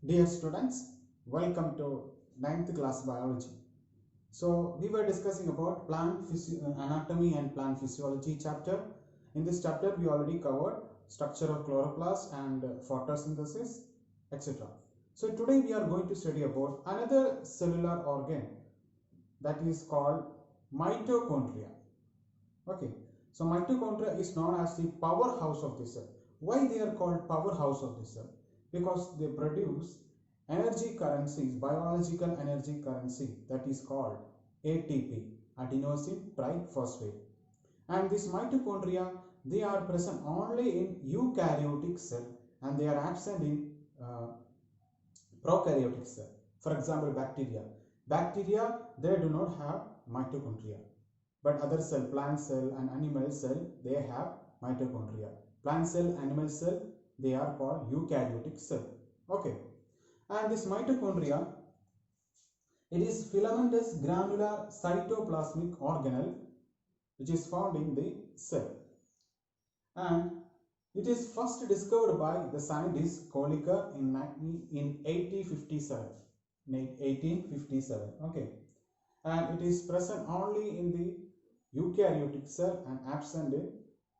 Dear students, welcome to 9th class biology. So we were discussing about anatomy and plant physiology chapter. In this chapter we already covered structure of chloroplast and photosynthesis, etc. So today we are going to study about another cellular organ that is called mitochondria. Okay, so mitochondria is known as the powerhouse of the cell. Why they are called powerhouse of the cell? Because they produce energy currencies, biological energy currency, that is called ATP, adenosine triphosphate. And this mitochondria, they are present only in eukaryotic cell and they are absent in prokaryotic cell. For example, bacteria. Bacteria, they do not have mitochondria. But other cell, plant cell and animal cell, they have mitochondria. Plant cell, animal cell, they are called eukaryotic cell. Okay. And this mitochondria, it is filamentous granular cytoplasmic organelle which is found in the cell. And it is first discovered by the scientist Kolliker in 1857. Okay. And it is present only in the eukaryotic cell and absent in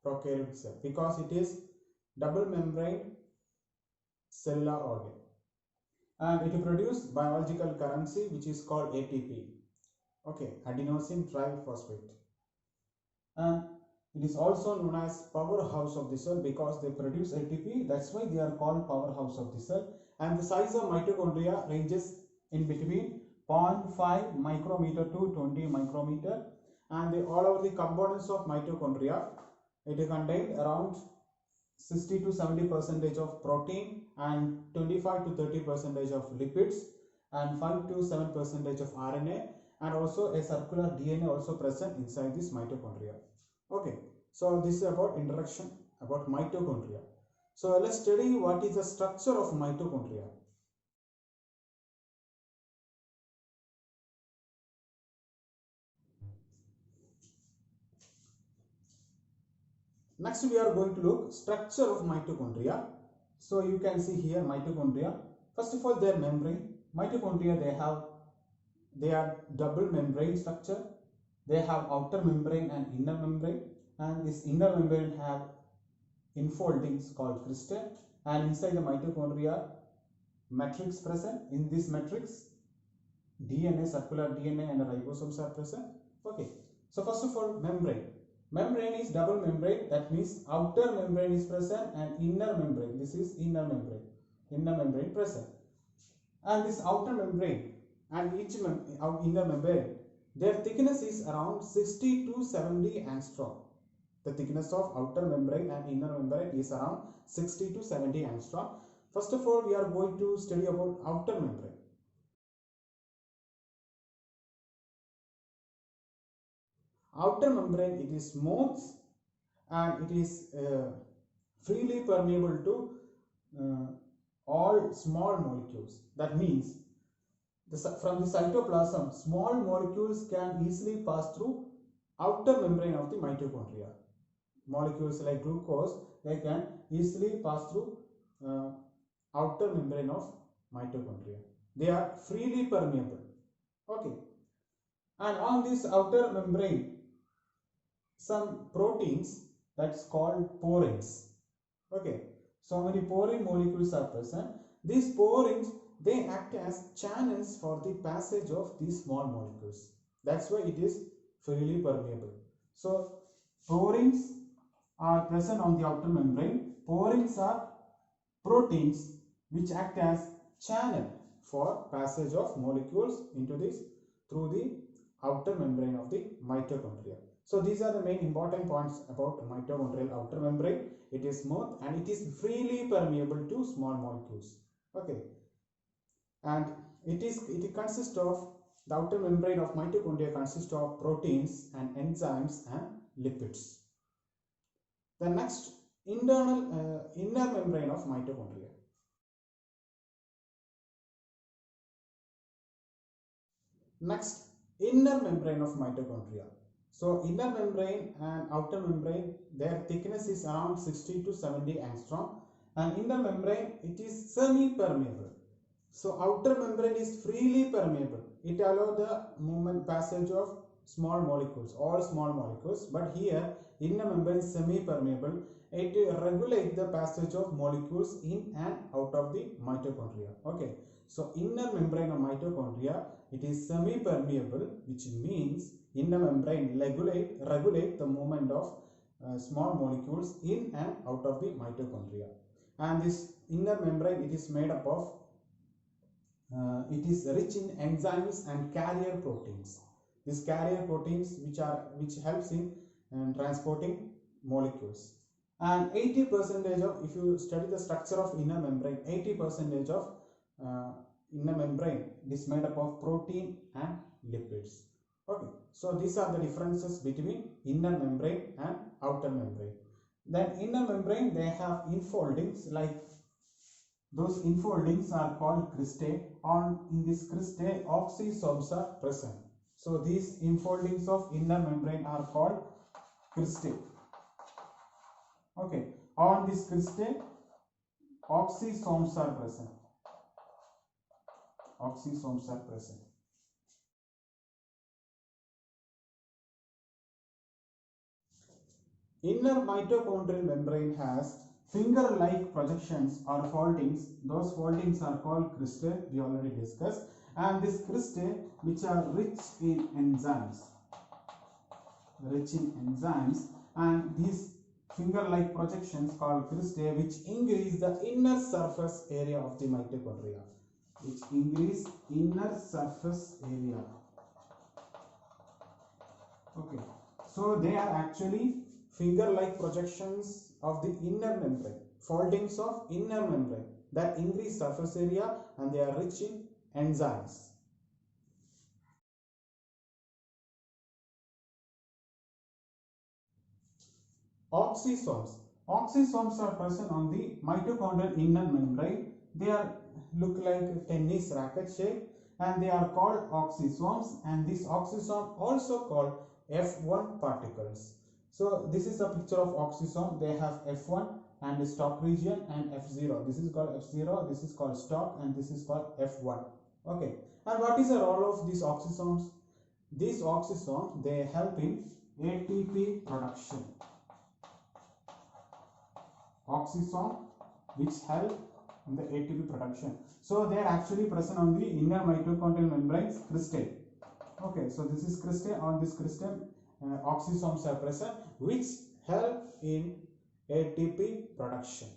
prokaryotic cell because it is double membrane cellular organ, and it produces biological currency which is called ATP, okay, adenosine triphosphate. And it is also known as powerhouse of the cell because they produce ATP. That's why they are called powerhouse of the cell. And the size of mitochondria ranges in between 0.5 micrometer to 20 micrometer. And all over the components of mitochondria, it contains around 60 to 70 percentage of protein and 25 to 30 percentage of lipids and 5 to 7 percentage of RNA, and also a circular DNA also present inside this mitochondria. Okay, so this is about introduction about mitochondria. So let's study what is the structure of mitochondria. Next we are going to look structure of mitochondria. So you can see here mitochondria. First of all, their membrane. Mitochondria, they are double membrane structure. They have outer membrane and inner membrane, and this inner membrane have enfoldings called crystal, and inside the mitochondria matrix present. In this matrix DNA, circular DNA and ribosomes are present. Okay, so first of all, membrane is double membrane, that means outer membrane is present and inner membrane, this is inner membrane present. And this outer membrane and each inner membrane, their thickness is around 60 to 70 angstrom. The thickness of outer membrane and inner membrane is around 60 to 70 angstrom. First of all, we are going to study about outer membrane. Outer membrane, it is smooth and it is freely permeable to all small molecules. That means from the cytoplasm, small molecules can easily pass through outer membrane of the mitochondria. Molecules like glucose, they can easily pass through outer membrane of mitochondria. They are freely permeable. Okay. And on this outer membrane, some proteins, that's called porins. Okay. So many porine molecules are present. These porins, they act as channels for the passage of these small molecules. That's why it is freely permeable. So porins are present on the outer membrane. Porins are proteins which act as channel for passage of molecules into this through the outer membrane of the mitochondria. So these are the main important points about mitochondrial outer membrane. It is smooth and it is freely permeable to small molecules. Okay, and it consists of the outer membrane of mitochondria consists of proteins and enzymes and lipids. The next, inner membrane of mitochondria. Next, inner membrane of mitochondria. So inner membrane and outer membrane, their thickness is around 60 to 70 angstrom, and inner membrane, it is semi-permeable. So outer membrane is freely permeable. It allows the movement passage of small molecules, all small molecules. But here inner membrane is semi-permeable. It regulates the passage of molecules in and out of the mitochondria. Okay. So inner membrane of mitochondria, it is semi-permeable, which means inner membrane regulate the movement of small molecules in and out of the mitochondria. And this inner membrane, it is made up of it is rich in enzymes and carrier proteins. These carrier proteins which helps in transporting molecules. And 80% of, if you study the structure of inner membrane, 80% of inner membrane is made up of protein and lipids. Okay, so these are the differences between inner membrane and outer membrane. Then inner membrane, they have infoldings, like those infoldings are called cristae. In this cristae, oxysomes are present. So these infoldings of inner membrane are called cristae. Okay, on this cristae, oxysomes are present. Oxysomes are present. Inner mitochondrial membrane has finger-like projections or foldings. Those foldings are called cristae, we already discussed. And these cristae, which are rich in enzymes, and these finger-like projections called cristae, which increase the inner surface area of the mitochondria, which increase inner surface area. Okay, so they are actually finger-like projections of the inner membrane, foldings of inner membrane that increase surface area, and they are rich in enzymes. Oxysomes. Oxysomes are present on the mitochondrial inner membrane. They are look like tennis racket shape, and they are called oxysomes, and this oxysome also called F1 particles. So this is a picture of oxysome. They have F1 and stalk region and F0. This is called F0, this is called stalk, and this is called F1. Okay, and what is the role of these oxysomes? These oxysomes, they help in ATP production. Oxysome which help in the ATP production. So they are actually present on the inner mitochondrial membranes cristae. Okay, so this is cristae. On this cristae, oxysomes are present which help in ATP production.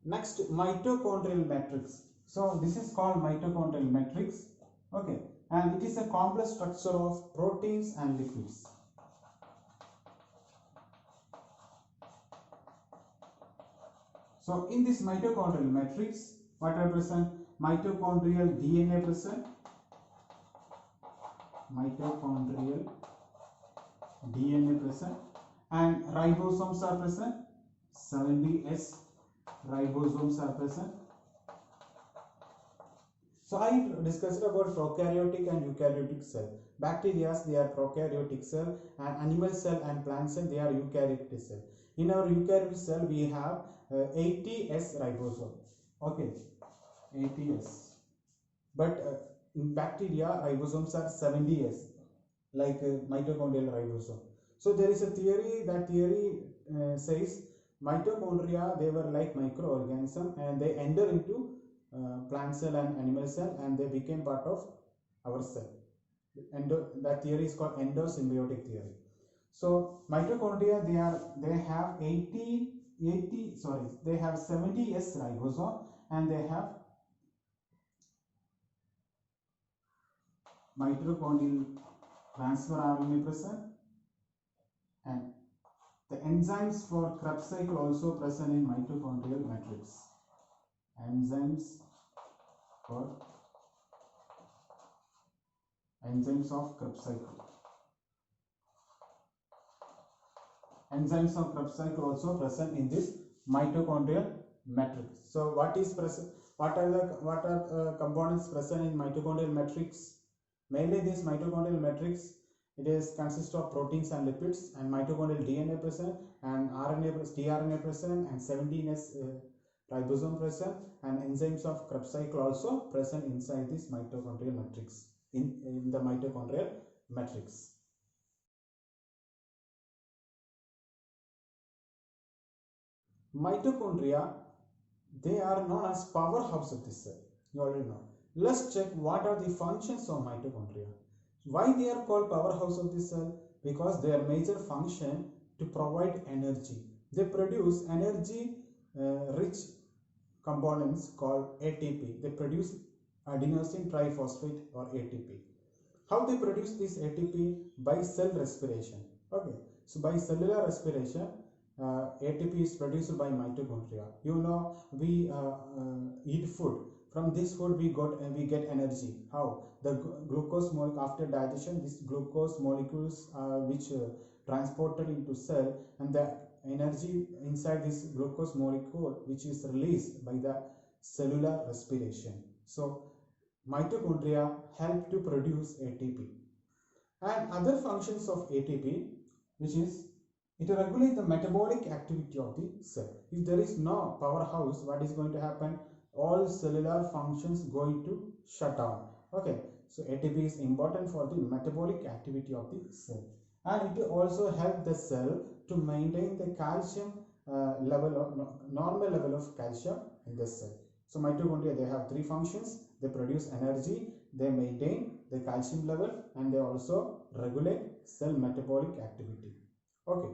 Next, mitochondrial matrix. So this is called mitochondrial matrix. Okay, and it is a complex structure of proteins and lipids. So in this mitochondrial matrix, what are present? Mitochondrial DNA present, mitochondrial DNA present, and ribosomes are present, 70S ribosomes are present. So I discussed about prokaryotic and eukaryotic cell. Bacteria, they are prokaryotic cell, and animal cell and plant cell, they are eukaryotic cell. In our eukaryotic cell, we have 80S ribosome. Okay, 80S. But in bacteria, ribosomes are 70S, like mitochondrial ribosome. So there is a theory, that theory says mitochondria, they were like microorganism, and they enter into plant cell and animal cell, and they became part of our cell. That theory is called endosymbiotic theory. So mitochondria, they have 70S ribosome, and they have mitochondrial transfer RNA present, and the enzymes for Krebs cycle also present in mitochondrial matrix. Enzymes of Krebs cycle. Enzymes of Krebs cycle also present in this mitochondrial matrix. So what is present? What are components present in mitochondrial matrix? Mainly this mitochondrial matrix It is consists of proteins and lipids, and mitochondrial DNA present, and RNA tRNA present, and 17S ribosome present, and enzymes of Krebs cycle also present inside this mitochondrial matrix, in the mitochondrial matrix. Mitochondria, they are known as powerhouse of the cell. You already know. Let's check what are the functions of mitochondria. Why they are called powerhouse of the cell? Because their major function to provide energy. They produce energy rich components called ATP. They produce adenosine triphosphate or ATP. How they produce this ATP? By cell respiration. Okay, so by cellular respiration, ATP is produced by mitochondria. You know, we eat food. From this food we get energy. How? The glucose molecule, after digestion, these glucose molecules which transported into cell, and the energy inside this glucose molecule which is released by the cellular respiration. So mitochondria help to produce ATP. And other functions of ATP, which is it regulates the metabolic activity of the cell. If there is no powerhouse, what is going to happen? All cellular functions going to shut down. Okay, so ATP is important for the metabolic activity of the cell, and it also helps the cell to maintain the calcium level of normal level of calcium in the cell. So mitochondria, they have three functions. They produce energy, they maintain the calcium level, and they also regulate cell metabolic activity. Okay.